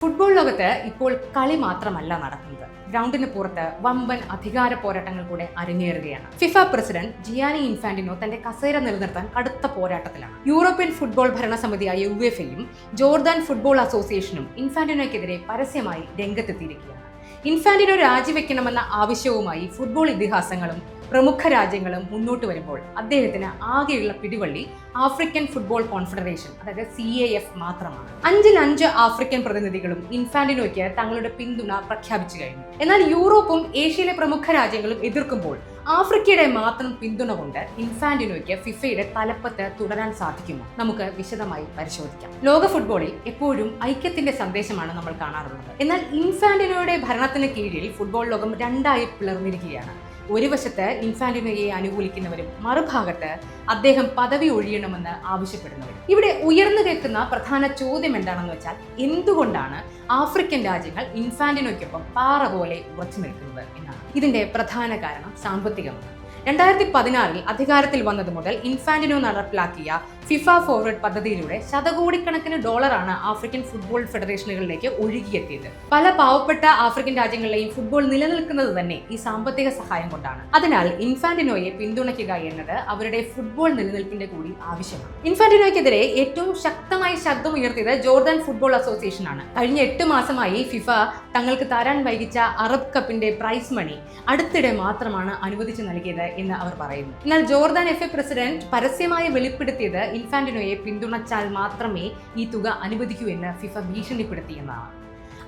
Football ലോകത്ത് ഇപ്പോൾ കളി മാത്രമല്ല നടക്കുന്നത്. ഗ്രൗണ്ടിന് പുറത്ത് വമ്പൻ അധികാര പോരാട്ടങ്ങൾ കൂടെ അരങ്ങേറുകയാണ്. ഫിഫ പ്രസിഡന്റ് ജിയാനി ഇൻഫാന്റിനോ തന്റെ കസേര നിലനിർത്താൻ കടുത്ത പോരാട്ടത്തിലാണ്. യൂറോപ്യൻ ഫുട്ബോൾ ഭരണസമിതിയായ യുവേഫയും ജോർദാൻ ഫുട്ബോൾ അസോസിയേഷനും ഇൻഫാന്റിനോയ്ക്കെതിരെ പരസ്യമായി രംഗത്തെത്തിയിരിക്കുകയാണ്. ഇൻഫാന്റിനോ രാജിവെക്കണമെന്ന ആവശ്യവുമായി ഫുട്ബോൾ ഇതിഹാസങ്ങളും പ്രമുഖ രാജ്യങ്ങളും മുന്നോട്ട് വരുമ്പോൾ അദ്ദേഹത്തിന് ആകെയുള്ള പിടിവള്ളി ആഫ്രിക്കൻ ഫുട്ബോൾ കോൺഫെഡറേഷൻ, അതായത് CAF മാത്രമാണ്. 5 ആഫ്രിക്കൻ പ്രതിനിധികളും ഇൻഫാന്റിനോയ്ക്ക് തങ്ങളുടെ പിന്തുണ പ്രഖ്യാപിച്ചു കഴിഞ്ഞു. എന്നാൽ യൂറോപ്പും ഏഷ്യയിലെ പ്രമുഖ രാജ്യങ്ങളും എതിർക്കുമ്പോൾ ആഫ്രിക്കയുടെ മാത്രം പിന്തുണ കൊണ്ട് ഇൻഫാന്റിനോയ്ക്ക് ഫിഫയുടെ തലപ്പത്ത് തുടരാൻ സാധിക്കുമോ? നമുക്ക് വിശദമായി പരിശോധിക്കാം. ലോക ഫുട്ബോളിൽ എപ്പോഴും ഐക്യത്തിന്റെ സന്ദേശമാണ് നമ്മൾ കാണാറുള്ളത്. എന്നാൽ ഇൻഫാന്റിനോയുടെ ഭരണത്തിന് കീഴിൽ ഫുട്ബോൾ ലോകം രണ്ടായി പിളർന്നിരിക്കുകയാണ്. ഒരു വശത്ത് ഇൻഫാന്റിനോയെ അനുകൂലിക്കുന്നവരും മറുഭാഗത്ത് അദ്ദേഹം പദവി ഒഴിയണമെന്ന് ആവശ്യപ്പെടുന്നവരും. ഇവിടെ ഉയർന്നു കേൾക്കുന്ന പ്രധാന ചോദ്യം എന്താണെന്ന് വെച്ചാൽ, എന്തുകൊണ്ടാണ് ആഫ്രിക്കൻ രാജ്യങ്ങൾ ഇൻഫാന്റിനോയ്ക്കൊപ്പം പാറ പോലെ ഉറച്ചു നിൽക്കുന്നത് എന്നാണ്. ഇതിന്റെ പ്രധാന കാരണം സാമ്പത്തികമാണ്. 2016 അധികാരത്തിൽ വന്നതു മുതൽ ഇൻഫാന്റിനോ നടപ്പിലാക്കിയ ഫിഫ ഫോർവേഡ് പദ്ധതിയിലൂടെ ശതകോടിക്കണക്കിന് ഡോളറാണ് ആഫ്രിക്കൻ ഫുട്ബോൾ ഫെഡറേഷനുകളിലേക്ക് ഒഴുകിയെത്തിയത്. പല പാവപ്പെട്ട ആഫ്രിക്കൻ രാജ്യങ്ങളിലെയും ഫുട്ബോൾ നിലനിൽക്കുന്നത് തന്നെ ഈ സാമ്പത്തിക സഹായം കൊണ്ടാണ്. അതിനാൽ ഇൻഫാന്റിനോയെ പിന്തുണയ്ക്കുക എന്നത് അവരുടെ ഫുട്ബോൾ നിലനിൽപ്പിന്റെ കൂടി ആവശ്യമാണ്. ഇൻഫാന്റിനോയ്ക്കെതിരെ ഏറ്റവും ശക്തമായി ശബ്ദമുയർത്തിയത് ജോർദാൻ ഫുട്ബോൾ അസോസിയേഷൻ ആണ്. കഴിഞ്ഞ 8 മാസമായി ഫിഫ തങ്ങൾക്ക് തരാൻ വൈകിച്ച അറബ് കപ്പിന്റെ പ്രൈസ് മണി അടുത്തിടെ മാത്രമാണ് അനുവദിച്ചു നൽകിയത് എന്ന് അവർ പറയുന്നു. എന്നാൽ ജോർദാൻ FA പ്രസിഡന്റ് പരസ്യമായി വെളിപ്പെടുത്തിയത് ഇൻഫാന്റിനോയെ പിന്തുണച്ചാൽ മാത്രമേ ഈ തുക അനുവദിക്കൂ എന്ന് ഫിഫ ഭീഷണിപ്പെടുത്തി എന്നാണ്.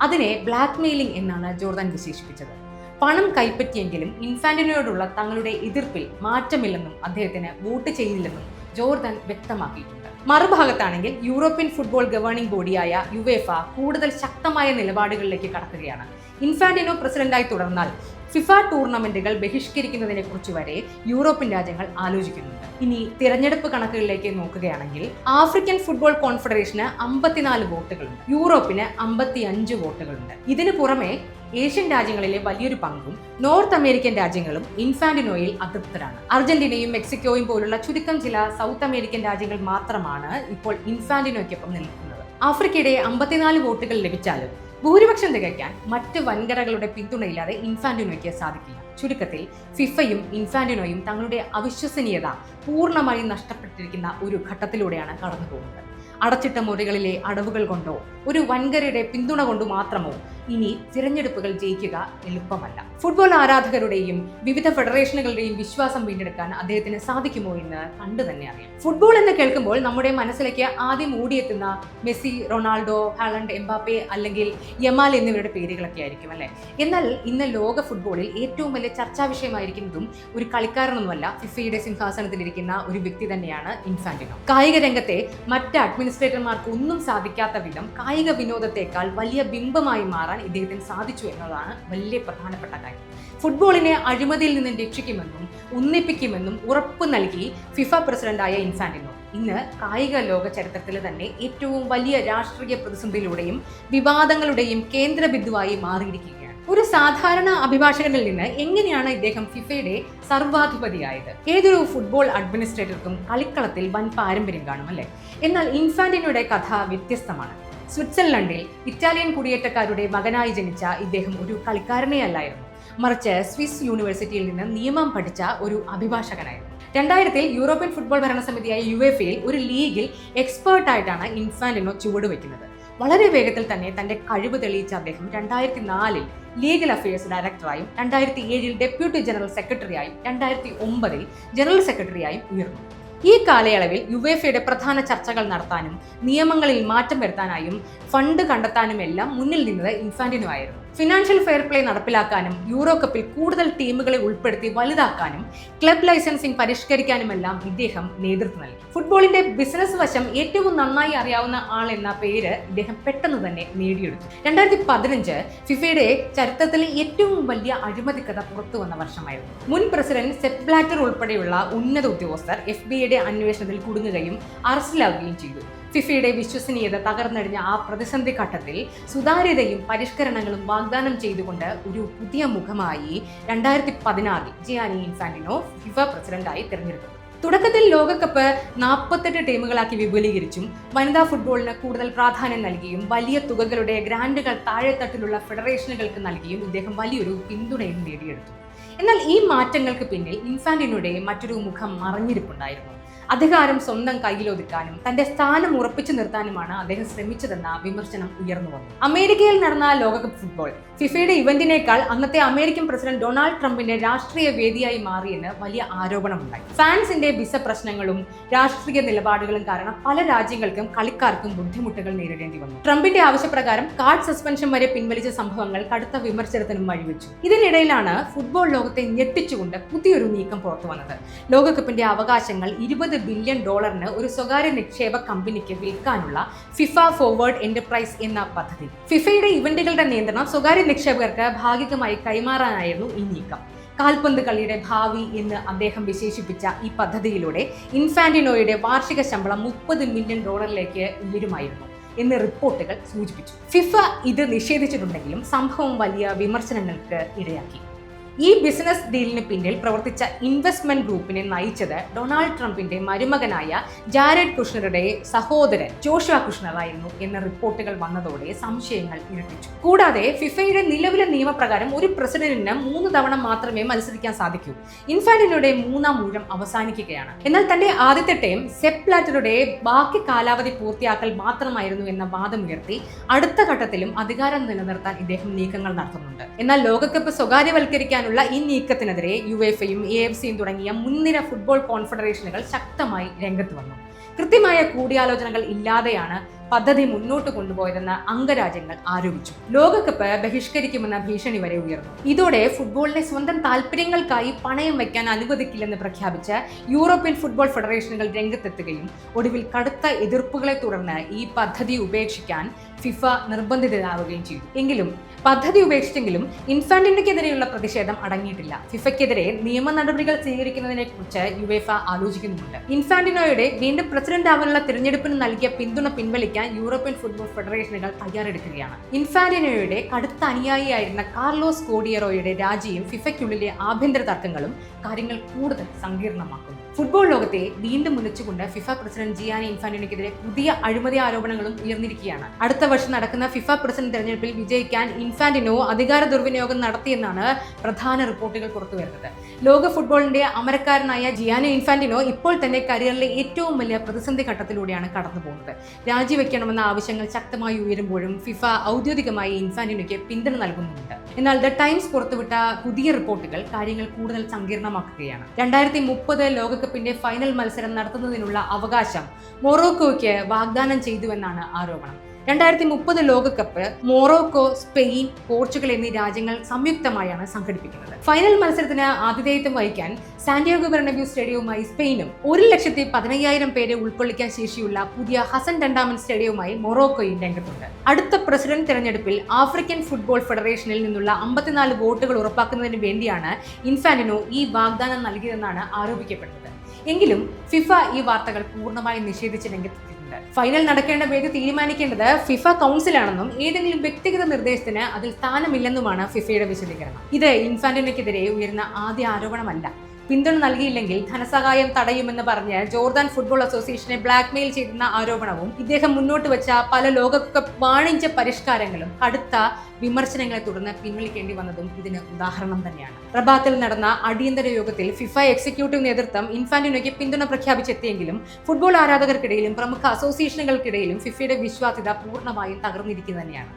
അതിനെ ബ്ലാക്ക് മെയിലിംഗ് എന്നാണ് ജോർദാൻ വിശേഷിപ്പിച്ചത്. പണം കൈപ്പറ്റിയെങ്കിലും ഇൻഫാന്റിനോയോടുള്ള തങ്ങളുടെ എതിർപ്പിൽ മാറ്റമില്ലെന്നും അദ്ദേഹത്തിന് വോട്ട് ചെയ്യില്ലെന്നും ജോർദാൻ വ്യക്തമാക്കിയിട്ടുണ്ട്. മറുഭാഗത്താണെങ്കിൽ യൂറോപ്യൻ ഫുട്ബോൾ ഗവേണിംഗ് ബോഡിയായ യുവേഫ കൂടുതൽ ശക്തമായ നിലപാടുകളിലേക്ക് കടക്കുകയാണ്. ഇൻഫാന്റിനോ പ്രസിഡന്റായി തുടർന്നാൽ ഫിഫ ടൂർണമെന്റുകൾ ബഹിഷ്കരിക്കുന്നതിനെ കുറിച്ച് വരെ യൂറോപ്യൻ രാജ്യങ്ങൾ ആലോചിക്കുന്നുണ്ട്. ഇനി തിരഞ്ഞെടുപ്പ് കണക്കുകളിലേക്ക് നോക്കുകയാണെങ്കിൽ ആഫ്രിക്കൻ ഫുട്ബോൾ കോൺഫെഡറേഷന് 54 വോട്ടുകളുണ്ട്, യൂറോപ്പിന് 55 വോട്ടുകളുണ്ട്. ഇതിനു പുറമെ ഏഷ്യൻ രാജ്യങ്ങളിലെ വലിയൊരു പങ്കും നോർത്ത് അമേരിക്കൻ രാജ്യങ്ങളും ഇൻഫാന്റിനോയിൽ അതൃപ്തരാണ്. അർജന്റീനയും മെക്സിക്കോയും പോലുള്ള ചുരുക്കം ചില സൗത്ത് അമേരിക്കൻ രാജ്യങ്ങൾ മാത്രമാണ് ഇപ്പോൾ ഇൻഫാന്റിനോയ്ക്കൊപ്പം നിൽക്കുന്നത്. ആഫ്രിക്കയുടെ 54 വോട്ടുകൾ ലഭിച്ചാലും ഭൂരിപക്ഷം തികയ്ക്കാൻ മറ്റ് വൻകരകളുടെ പിന്തുണയില്ലാതെ ഇൻഫാന്റിനോയ്ക്ക് സാധിക്കില്ല. ചുരുക്കത്തിൽ ഫിഫയും ഇൻഫാന്റിനോയും തങ്ങളുടെ അവിശ്വസനീയത പൂർണ്ണമായും നഷ്ടപ്പെട്ടിരിക്കുന്ന ഒരു ഘട്ടത്തിലൂടെയാണ് കടന്നു പോകുന്നത്. അടച്ചിട്ട മുറികളിലെ അടവുകൾ കൊണ്ടോ ഒരു വൻകരയുടെ പിന്തുണ കൊണ്ടു മാത്രമോ ഇനി തിരഞ്ഞെടുപ്പുകൾ ജയിക്കുക എളുപ്പമല്ല. ഫുട്ബോൾ ആരാധകരുടെയും വിവിധ ഫെഡറേഷനുകളുടെയും വിശ്വാസം വീണ്ടെടുക്കാൻ അദ്ദേഹത്തിന് സാധിക്കുമോ എന്ന് കണ്ടു തന്നെ അറിയാം. ഫുട്ബോൾ എന്ന് കേൾക്കുമ്പോൾ നമ്മുടെ മനസ്സിലേക്ക് ആദ്യം ഓടിയെത്തുന്ന മെസ്സി, റൊണാൾഡോ, ഹാലണ്ട്, എംബാപ്പെ അല്ലെങ്കിൽ യമാൽ എന്നിവരുടെ പേരുകളൊക്കെ ആയിരിക്കും അല്ലെ. എന്നാൽ ഇന്ന് ലോക ഫുട്ബോളിൽ ഏറ്റവും വലിയ ചർച്ചാ വിഷയമായിരിക്കുന്നതും ഒരു കളിക്കാരനൊന്നുമല്ല, ഫിഫയുടെ സിംഹാസനത്തിലിരിക്കുന്ന ഒരു വ്യക്തി തന്നെയാണ് ഇൻഫാന്റിനോ. കായിക രംഗത്തെ മറ്റ് അഡ്മിനിസ്ട്രേറ്റർമാർക്ക് ഒന്നും സാധിക്കാത്ത വിധം കായിക വിനോദത്തെക്കാൾ വലിയ ബിംബമായി മാറാൻ ഇദ്ദേഹത്തിന് സാധിച്ചു എന്നതാണ് വലിയ പ്രധാനപ്പെട്ട കാര്യം. ഫുട്ബോളിനെ അഴിമതിയിൽ നിന്ന് രക്ഷിക്കുമെന്നും ഒന്നിപ്പിക്കുമെന്നും ഉറപ്പ് നൽകി ഫിഫ പ്രസിഡന്റായ ഇൻഫാന്റിനോ ഇന്ന് കായിക ലോക ചരിത്രത്തിൽ തന്നെ ഏറ്റവും വലിയ രാഷ്ട്രീയ പ്രതിസന്ധിയിലൂടെയും വിവാദങ്ങളുടെയും കേന്ദ്ര ബിന്ദുവായി മാറിയിരിക്കുകയാണ്. ഒരു സാധാരണ അഭിഭാഷകനിൽ നിന്ന് എങ്ങനെയാണ് ഇദ്ദേഹം ഫിഫയുടെ സർവാധിപതിയായത്? ഏതൊരു ഫുട്ബോൾ അഡ്മിനിസ്ട്രേറ്റർക്കും കളിക്കളത്തിൽ വൻ പാരമ്പര്യം കാണും അല്ലേ. എന്നാൽ ഇൻഫാന്റിനോയുടെ കഥ വ്യത്യസ്തമാണ്. സ്വിറ്റ്സർലൻഡിൽ ഇറ്റാലിയൻ കുടിയേറ്റക്കാരുടെ മകനായി ജനിച്ച ഇദ്ദേഹം ഒരു കളിക്കാരനെ അല്ലായിരുന്നു, മറിച്ച് സ്വിസ് യൂണിവേഴ്സിറ്റിയിൽ നിന്ന് നിയമം പഠിച്ച ഒരു അഭിഭാഷകനായിരുന്നു. 2000 യൂറോപ്യൻ ഫുട്ബോൾ ഭരണസമിതിയായ യുവേഫയിൽ ഒരു ലീഗിൽ എക്സ്പേർട്ടായിട്ടാണ് ഇൻഫാന്റിനോ ചുവടുവെക്കുന്നത്. വളരെ വേഗത്തിൽ തന്നെ തന്റെ കഴിവ് തെളിയിച്ച അദ്ദേഹം 2004 ലീഗൽ അഫയേഴ്സ് ഡയറക്ടറായും 2007 ഡെപ്യൂട്ടി ജനറൽ സെക്രട്ടറിയായും 2009 ജനറൽ സെക്രട്ടറിയായും ഉയർന്നു. ഈ കാലയളവിൽ യുവേഫയുടെ പ്രധാന ചർച്ചകൾ നടത്താനും നിയമങ്ങളിൽ മാറ്റം വരുത്താനായും ഫണ്ട് കണ്ടെത്താനുമെല്ലാം മുന്നിൽ നിന്നത് ഇൻഫാന്റിനോ ആയിരുന്നു. ഫിനാൻഷ്യൽ ഫെയർ പ്ലേ നടപ്പിലാക്കാനും യൂറോ കപ്പിൽ കൂടുതൽ ടീമുകളെ ഉൾപ്പെടുത്തി വലുതാക്കാനും ക്ലബ് ലൈസൻസിംഗ് പരിഷ്കരിക്കാനുമെല്ലാം ഇദ്ദേഹം നേതൃത്വം നൽകി. ഫുട്ബോളിന്റെ ബിസിനസ് വശം ഏറ്റവും നന്നായി അറിയാവുന്ന ആൾ എന്ന പേര് ഇദ്ദേഹം പെട്ടെന്ന് തന്നെ നേടിയെടുത്തു. 2015 ഫിഫയുടെ ചരിത്രത്തിലെ ഏറ്റവും വലിയ അഴിമതി കഥ പുറത്തു വന്ന വർഷമായിരുന്നു. മുൻ പ്രസിഡന്റ് സെപ്പ് ബ്ലാറ്റർ ഉൾപ്പെടെയുള്ള ഉന്നത ഉദ്യോഗസ്ഥർ FBIയുടെ അന്വേഷണത്തിൽ കുടുങ്ങുകയും അറസ്റ്റിലാവുകയും ചെയ്തു. ഫിഫയുടെ വിശ്വസനീയത തകർന്നടിഞ്ഞ ആ പ്രതിസന്ധി ഘട്ടത്തിൽ സുതാര്യതയും പരിഷ്കരണങ്ങളും വാഗ്ദാനം ചെയ്തുകൊണ്ട് ഒരു പുതിയ മുഖമായി 2016 ജിയാനി ഇൻഫാന്റിനോ ഫിഫ പ്രസിഡന്റായി തിരഞ്ഞെടുത്തു. തുടക്കത്തിൽ ലോകകപ്പ് 48 ടീമുകളാക്കി വിപുലീകരിച്ചും വനിതാ ഫുട്ബോളിന് കൂടുതൽ പ്രാധാന്യം നൽകിയും വലിയ തുകകളുടെ ഗ്രാൻഡുകൾ താഴെത്തട്ടിലുള്ള ഫെഡറേഷനുകൾക്ക് നൽകിയും ഇദ്ദേഹം വലിയൊരു പിന്തുണയും നേടിയെടുത്തു. എന്നാൽ ഈ മാറ്റങ്ങൾക്ക് പിന്നിൽ ഇൻഫാന്റിനോയുടെ മറ്റൊരു മുഖം മറഞ്ഞിരിപ്പുണ്ടായിരുന്നു. അധികാരം സ്വന്തം കയ്യിലൊതുക്കാനും തന്റെ സ്ഥാനം ഉറപ്പിച്ചു നിർത്താനുമാണ് അദ്ദേഹം ശ്രമിച്ചതെന്ന വിമർശനം ഉയർന്നു വന്നു. അമേരിക്കയിൽ നടന്ന ലോകകപ്പ് ഫുട്ബോൾ ഫിഫയുടെ ഇവന്റിനേക്കാൾ അന്നത്തെ അമേരിക്കൻ പ്രസിഡന്റ് ഡൊണാൾഡ് ട്രംപിന്റെ രാഷ്ട്രീയ വേദിയായി മാറിയെന്ന് വലിയ ആരോപണമുണ്ടായി. ഫാൻസിന്റെ വിസ പ്രശ്നങ്ങളും രാഷ്ട്രീയ നിലപാടുകളും കാരണം പല രാജ്യങ്ങൾക്കും കളിക്കാർക്കും ബുദ്ധിമുട്ടുകൾ നേരിടേണ്ടി വന്നു. ട്രംപിന്റെ ആവശ്യപ്രകാരം കാർഡ് സസ്പെൻഷൻ വരെ പിൻവലിച്ച സംഭവങ്ങൾ കടുത്ത വിമർശനത്തിനും വഴിവെച്ചു. ഇതിനിടയിലാണ് ഫുട്ബോൾ ലോകത്തെ ഞെട്ടിച്ചുകൊണ്ട് പുതിയൊരു നീക്കം പുറത്തു വന്നത്. ലോകകപ്പിന്റെ അവകാശങ്ങൾ $20 ബില്യൺ ഒരു സ്വകാര്യ നിക്ഷേപ കമ്പനിക്ക് വിൽക്കാനുള്ള ഫിഫ ഫോർവേഡ് എന്റർപ്രൈസ് എന്ന പദ്ധതി. ഫിഫയുടെ ഇവന്റുകളുടെ നിയന്ത്രണം സ്വകാര്യ നിക്ഷേപകർക്ക് ഭാഗികമായി കൈമാറാനായിരുന്നു ഈ നീക്കം. കാൽപന്ത് കളിയുടെ ഭാവി എന്ന് അദ്ദേഹം വിശേഷിപ്പിച്ച ഈ പദ്ധതിയിലൂടെ ഇൻഫാന്റിനോയുടെ വാർഷിക ശമ്പളം $30 മില്യൺ ഉയരുമായിരുന്നു എന്ന് റിപ്പോർട്ടുകൾ സൂചിപ്പിച്ചു. ഫിഫ ഇത് നിഷേധിച്ചിട്ടുണ്ടെങ്കിലും സംഭവം വലിയ വിമർശനങ്ങൾക്ക് ഇടയാക്കി. ഈ ബിസിനസ് ഡീലിന് പിന്നിൽ പ്രവർത്തിച്ച ഇൻവെസ്റ്റ്മെന്റ് ഗ്രൂപ്പിനെ നയിച്ചത് ഡൊണാൾഡ് ട്രംപിന്റെ മരുമകനായ ജാരഡ് കുഷ്ണറുടെ സഹോദരൻ ജോഷുവ കുഷ്ണർ ആയിരുന്നു എന്ന റിപ്പോർട്ടുകൾ വന്നതോടെ സംശയങ്ങൾ ഇരട്ടിച്ചു. കൂടാതെ ഫിഫയുടെ നിലവിലെ നിയമപ്രകാരം ഒരു പ്രസിഡന്റിന് 3 തവണ മാത്രമേ മത്സരിക്കാൻ സാധിക്കൂ. ഇൻഫാന്റിനോയുടെ 3ാം ഊഴം അവസാനിക്കുകയാണ്. എന്നാൽ തന്റെ ആദ്യത്തെ ടൈം സെപ്പ് ബ്ലാറ്ററുടെ ബാക്കി കാലാവധി പൂർത്തിയാക്കൽ മാത്രമായിരുന്നു എന്ന വാദമുയർത്തി അടുത്ത ഘട്ടത്തിലും അധികാരം നിലനിർത്താൻ ഇദ്ദേഹം നീക്കങ്ങൾ നടത്തുന്നുണ്ട്. എന്നാൽ ലോകകപ്പ് സ്വകാര്യവൽക്കരിക്കാൻ ഈ നീക്കത്തിനെതിരെ യുവേഫയും AFCയും തുടങ്ങിയ മുൻനിര ഫുട്ബോൾ കോൺഫെഡറേഷനുകൾ ശക്തമായി രംഗത്ത് വന്നു. കൃത്യമായ കൂടിയാലോചനകൾ ഇല്ലാതെയാണ് പദ്ധതി മുന്നോട്ട് കൊണ്ടുപോയതെന്ന് അംഗരാജ്യങ്ങൾ ആരോപിച്ചു. ലോകകപ്പ് ബഹിഷ്കരിക്കുമെന്ന ഭീഷണി വരെ ഉയർന്നു. ഇതോടെ ഫുട്ബോളിനെ സ്വന്തം താല്പര്യങ്ങൾക്കായി പണയം വയ്ക്കാൻ അനുവദിക്കില്ലെന്ന് പ്രഖ്യാപിച്ച് യൂറോപ്യൻ ഫുട്ബോൾ ഫെഡറേഷനുകൾ രംഗത്തെത്തുകയും ഒടുവിൽ കടുത്ത എതിർപ്പുകളെ തുടർന്ന് ഈ പദ്ധതി ഉപേക്ഷിക്കാൻ ഫിഫ നിർബന്ധിതരാവുകയും ചെയ്തു. പദ്ധതി ഉപേക്ഷിച്ചെങ്കിലും ഇൻഫാന്റിനോയ്ക്കെതിരെയുള്ള പ്രതിഷേധം അടങ്ങിയിട്ടില്ല. ഫിഫയ്ക്കെതിരെ നിയമ നടപടികൾ സ്വീകരിക്കുന്നതിനെ കുറിച്ച് യുവേഫ ആലോചിക്കുന്നുണ്ട്. ഇൻഫാന്റിനോയുടെ വീണ്ടും പ്രസിഡന്റ് ആവാനുള്ള തിരഞ്ഞെടുപ്പിന് നൽകിയ പിന്തുണ പിൻവലിക്കാൻ യൂറോപ്യൻ ഫുട്ബോൾ ഫെഡറേഷനുകൾ തയ്യാറെടുക്കുകയാണ്. ഇൻഫാന്റിനോയുടെ കടുത്ത അനുയായിയായിരുന്ന കാർലോസ് കോഡിയറോയുടെ രാജിയും ഫിഫയ്ക്കുള്ളിലെ ആഭ്യന്തര തർക്കങ്ങളും കാര്യങ്ങൾ കൂടുതൽ സങ്കീർണമാക്കുന്നു. ഫുട്ബോൾ ലോകത്തെ വീണ്ടും മുന്നിച്ചുകൊണ്ട് ഫിഫ പ്രസിഡന്റ് ജിയാനി ഇൻഫാന്റിനോയ്ക്കെതിരെ പുതിയ അഴിമതി ആരോപണങ്ങളും ഉയർന്നിരിക്കുകയാണ്. അടുത്ത വർഷം നടക്കുന്ന ഫിഫ പ്രസിഡന്റ് തെരഞ്ഞെടുപ്പിൽ വിജയിക്കാൻ ഇൻഫാന്റിനോ അധികാര ദുർവിനിയോഗം നടത്തിയെന്നാണ് പ്രധാന റിപ്പോർട്ടുകൾ പുറത്തുവരുന്നത്. ലോക ഫുട്ബോളിന്റെ അമരക്കാരനായ ജിയാനി ഇൻഫാന്റിനോ ഇപ്പോൾ തന്നെ കരിയറിലെ ഏറ്റവും വലിയ പ്രതിസന്ധി ഘട്ടത്തിലൂടെയാണ് കടന്നുപോകുന്നത്. രാജിവെക്കണമെന്ന ആവശ്യങ്ങൾ ശക്തമായി ഉയരുമ്പോഴും ഫിഫ ഔദ്യോഗികമായി ഇൻഫാന്റിനോയ്ക്ക് പിന്തുണ നൽകുന്നുണ്ട്. എന്നാൽ ദ ടൈംസ് പുറത്തുവിട്ട പുതിയ റിപ്പോർട്ടുകൾ കാര്യങ്ങൾ കൂടുതൽ സങ്കീർണമാക്കുകയാണ്. 2030 ലോകകപ്പിന്റെ ഫൈനൽ മത്സരം നടത്തുന്നതിനുള്ള അവകാശം മൊറോക്കോയ്ക്ക് വാഗ്ദാനം ചെയ്തുവെന്നാണ് ആരോപണം. 2030 ലോകകപ്പ് മൊറോക്കോ, സ്പെയിൻ, പോർച്ചുഗൽ എന്നീ രാജ്യങ്ങൾ സംയുക്തമായാണ് സംഘടിപ്പിക്കുന്നത്. ഫൈനൽ മത്സരത്തിന് ആതിഥേയത്വം വഹിക്കാൻ സാന്റിയാഗോ ബെർണബ്യൂ സ്റ്റേഡിയവുമായി സ്പെയിനും 1,15,000 പേരെ ഉൾക്കൊള്ളിക്കാൻ ശേഷിയുള്ള പുതിയ ഹസൻ രണ്ടാമൻ സ്റ്റേഡിയവുമായി മൊറോക്കോയും രംഗത്തുണ്ട്. അടുത്ത പ്രസിഡന്റ് തെരഞ്ഞെടുപ്പിൽ ആഫ്രിക്കൻ ഫുട്ബോൾ ഫെഡറേഷനിൽ നിന്നുള്ള 54 വോട്ടുകൾ ഉറപ്പാക്കുന്നതിന് വേണ്ടിയാണ് ഇൻഫാന്റിനോ ഈ വാഗ്ദാനം നൽകിയതെന്നാണ് ആരോപിക്കപ്പെടുന്നത്. എങ്കിലും ഫിഫ ഈ വാർത്തകൾ പൂർണ്ണമായി നിഷേധിച്ച് രംഗത്തെത്തിയിട്ടുണ്ട്. ഫൈനൽ നടക്കേണ്ട വേദി തീരുമാനിക്കേണ്ടത് ഫിഫ കൗൺസിലാണെന്നും ഏതെങ്കിലും വ്യക്തിഗത നിർദ്ദേശത്തിന് അതിൽ സ്ഥാനമില്ലെന്നുമാണ് ഫിഫയുടെ വിശദീകരണം. ഇത് ഇൻഫാന്റിനോയ്ക്കെതിരെ ഉയർന്ന ആദ്യ ആരോപണമല്ല. പിന്തുണ നൽകിയില്ലെങ്കിൽ ധനസഹായം തടയുമെന്ന് പറഞ്ഞ് ജോർദാൻ ഫുട്ബോൾ അസോസിയേഷനെ ബ്ലാക്ക്മെയിൽ ചെയ്യുന്ന ആരോപണവും ഇദ്ദേഹം മുന്നോട്ട് വെച്ച പല ലോകകപ്പ് വാണിജ്യ പരിഷ്കാരങ്ങളും കടുത്ത വിമർശനങ്ങളെ തുടർന്ന് പിൻവലിക്കേണ്ടി വന്നതും ഇതിന് ഉദാഹരണം തന്നെയാണ്. റബാത്തിൽ നടന്ന അടിയന്തര യോഗത്തിൽ ഫിഫ എക്സിക്യൂട്ടീവ് നേതൃത്വം ഇൻഫാന്റിനോയ്ക്ക് പിന്തുണ പ്രഖ്യാപിച്ചെത്തിയെങ്കിലും ഫുട്ബോൾ ആരാധകർക്കിടയിലും പ്രമുഖ അസോസിയേഷനുകൾക്കിടയിലും ഫിഫയുടെ വിശ്വാസ്യത പൂർണ്ണമായും തകർന്നിരിക്കുക തന്നെയാണ്.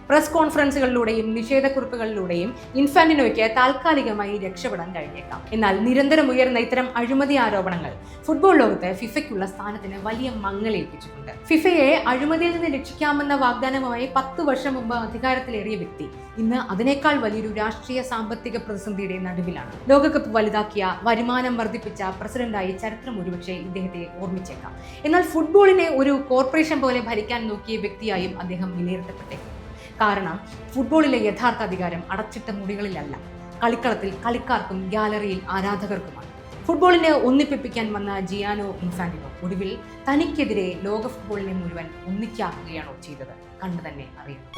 പ്രസ് കോൺഫറൻസുകളിലൂടെയും നിഷേധക്കുറിപ്പുകളിലൂടെയും ഇൻഫാന്റിനോയ്ക്ക് താൽക്കാലികമായി രക്ഷപ്പെടാൻ കഴിഞ്ഞേക്കാം. എന്നാൽ നിരന്തരം ഉയർന്ന ഇത്തരം അഴിമതി ആരോപണങ്ങൾ ഫുട്ബോൾ ലോകത്ത് ഫിഫയ്ക്കുള്ള സ്ഥാനത്തിന് വലിയ മങ്ങലേൽപ്പിച്ചിട്ടുണ്ട്. ഫിഫയെ അഴിമതിയിൽ നിന്ന് രക്ഷിക്കാമെന്ന വാഗ്ദാനവുമായി 10 വർഷം മുമ്പ് അധികാരത്തിലേറിയ വ്യക്തി ഇന്ന് അതിനേക്കാൾ വലിയൊരു രാഷ്ട്രീയ സാമ്പത്തിക പ്രതിസന്ധിയുടെ നടുവിലാണ്. ലോകകപ്പ് വലുതാക്കിയ, വരുമാനം വർദ്ധിപ്പിച്ച പ്രസിഡന്റായി ചരിത്രം ഒരുപക്ഷെ ഇദ്ദേഹത്തെ ഓർമ്മിച്ചേക്കാം. എന്നാൽ ഫുട്ബോളിനെ ഒരു കോർപ്പറേഷൻ പോലെ ഭരിക്കാൻ നോക്കിയ വ്യക്തിയായും അദ്ദേഹം വിലയിരുത്തപ്പെട്ടേക്കും. കാരണം ഫുട്ബോളിലെ യഥാർത്ഥ അധികാരം അടച്ചിട്ട മുറികളിലല്ല, കളിക്കളത്തിൽ കളിക്കാർക്കും ഗ്യാലറിയിൽ ആരാധകർക്കുമാണ്. ഫുട്ബോളിനെ ഒന്നിപ്പിക്കാൻ വന്ന ജിയാനോ ഇൻഫാന്റിനോ ഒടുവിൽ തനിക്കെതിരെ ലോക ഫുട്ബോളിനെ മുഴുവൻ ഒന്നിക്കാക്കുകയാണോ ചെയ്തത്? കണ്ടു തന്നെ അറിയുന്നു.